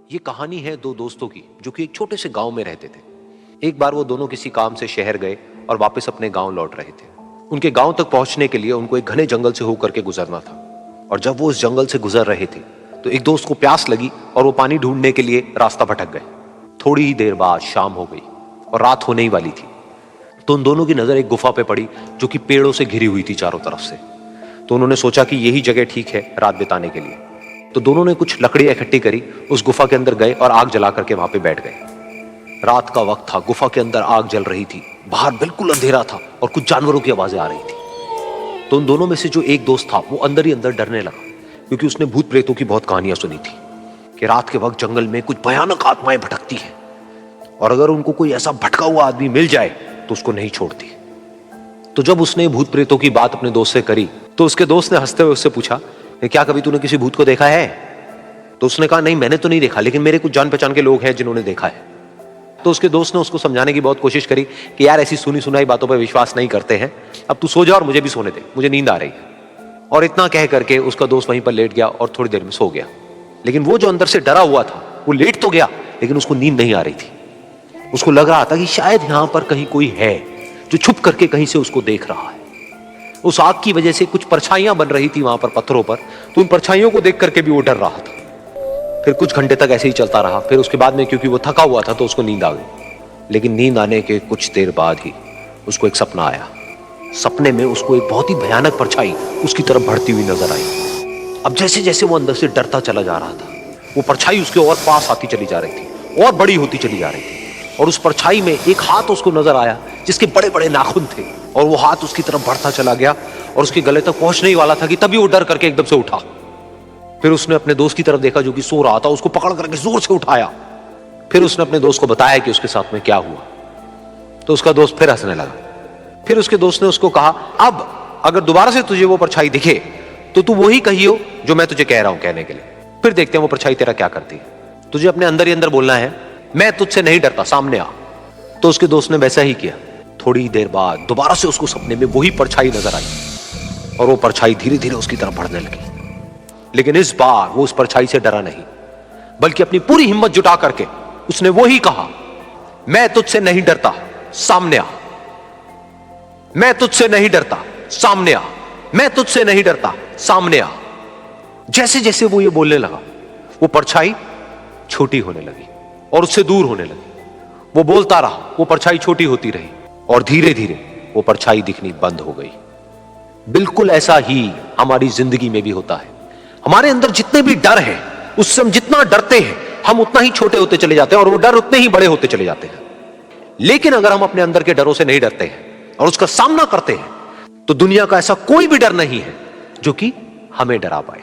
ये कहानी है दो दोस्तों की जो कि एक छोटे से गांव में रहते थे। एक बार वो दोनों किसी काम से शहर गए और वापस अपने गांव लौट रहे थे। उनके गांव तक पहुंचने के लिए उनको एक घने जंगल से होकर के गुजरना था। और जब वो उस जंगल से गुजर रहे थे तो एक दोस्त को प्यास लगी और वो पानी ढूंढने के लिए रास्ता भटक गए। थोड़ी ही देर बाद शाम हो गई और रात होने ही वाली थी। तो उन दोनों की नजर एक गुफा पे पड़ी जो कि पेड़ों से घिरी हुई थी चारों तरफ से। तो उन्होंने सोचा कि यही जगह ठीक है रात बिताने के लिए। तो दोनों ने कुछ लकड़ियां इकट्ठी करी, उस गुफा के अंदर गए और आग जला करके वहां पे बैठ गए। रात का वक्त था, गुफा के अंदर आग जल रही थी, बाहर बिल्कुल अंधेरा था और कुछ जानवरों की आवाजें आ रही थी। तो उन दोनों में से जो एक दोस्त था वो अंदर ही अंदर डरने लगा, क्योंकि उसने भूत प्रेतों की बहुत कहानियां सुनी थी कि रात के वक्त जंगल में कुछ भयानक आत्माएं भटकती हैं और अगर उनको कोई ऐसा भटका हुआ आदमी मिल जाए तो उसको नहीं छोड़ती। तो जब उसने भूत प्रेतों की बात अपने दोस्त से करी तो उसके दोस्त ने हंसते हुए उससे पूछा, क्या कभी तूने किसी भूत को देखा है? तो उसने कहा, नहीं मैंने तो नहीं देखा, लेकिन मेरे कुछ जान पहचान के लोग हैं जिन्होंने देखा है। तो उसके दोस्त ने उसको समझाने की बहुत कोशिश करी कि यार ऐसी सुनी सुनाई बातों पर विश्वास नहीं करते हैं, अब तू सो जा और मुझे भी सोने दे, मुझे नींद आ रही है। और इतना कह करके उसका दोस्त वहीं पर लेट गया और थोड़ी देर में सो गया। लेकिन वो जो अंदर से डरा हुआ था वो लेट तो गया, लेकिन उसको नींद नहीं आ रही थी। उसको लग रहा था कि शायद यहां पर कहीं कोई है जो छुप करके कहीं से उसको देख रहा है। उस आग की वजह से कुछ परछाइयां बन रही थी वहां पर पत्थरों पर, तो उन परछाइयों को देख करके भी वो डर रहा था। फिर कुछ घंटे तक ऐसे ही चलता रहा। फिर उसके बाद में क्योंकि वो थका हुआ था तो उसको नींद आ गई। लेकिन नींद आने के कुछ देर बाद ही उसको एक सपना आया। सपने में उसको एक बहुत ही भयानक परछाई उसकी तरफ बढ़ती हुई नजर आई। अब जैसे जैसे वो अंदर से डरता चला जा रहा था, वो परछाई उसके और पास आती चली जा रही थी और बड़ी होती चली जा रही थी। और उस परछाई में एक हाथ उसको नजर आया जिसके बड़े बड़े नाखून थे, और वो हाथ उसकी तरफ बढ़ता चला गया और उसके गले तक पहुंचने ही वाला था कि तभी वो डर करके एकदम से उठा। फिर उसने अपने दोस्त की तरफ देखा जो कि सो रहा था, उसको पकड़ करके जोर से उठाया। फिर उसने अपने दोस्त को बताया कि उसके साथ में क्या हुआ। तो उसका दोस्त फिर हंसने लगा। फिर उसके दोस्त ने उसको कहा, अब अगर दोबारा से तुझे वो परछाई दिखे तो तू वही कहियो जो मैं तुझे कह रहा हूं कहने के लिए, फिर देखते हैं वो परछाई तेरा क्या करती है। तुझे अपने अंदर ही अंदर बोलना है, मैं तुझसे नहीं डरता, सामने आ। तो उसके दोस्त ने वैसा ही किया। थोड़ी देर बाद दोबारा से उसको सपने में वही परछाई नजर आई और वो परछाई धीरे धीरे उसकी तरफ बढ़ने लगी। लेकिन इस बार वो उस परछाई से डरा नहीं, बल्कि अपनी पूरी हिम्मत जुटा करके उसने वही कहा, मैं तुझसे नहीं डरता, सामने आ। मैं तुझसे नहीं डरता, सामने आ। मैं तुझसे नहीं डरता, सामने आ। जैसे जैसे वो ये बोलने लगा वो परछाई छोटी होने लगी और उससे दूर होने लगी। वो बोलता रहा, वो परछाई छोटी होती रही और धीरे धीरे वो परछाई दिखनी बंद हो गई। बिल्कुल ऐसा ही हमारी जिंदगी में भी होता है। हमारे अंदर जितने भी डर हैं, उससे हम जितना डरते हैं हम उतना ही छोटे होते चले जाते हैं और वो डर उतने ही बड़े होते चले जाते हैं। लेकिन अगर हम अपने अंदर के डरों से नहीं डरते हैं और उसका सामना करते हैं तो दुनिया का ऐसा कोई भी डर नहीं है जो कि हमें डरा पाए।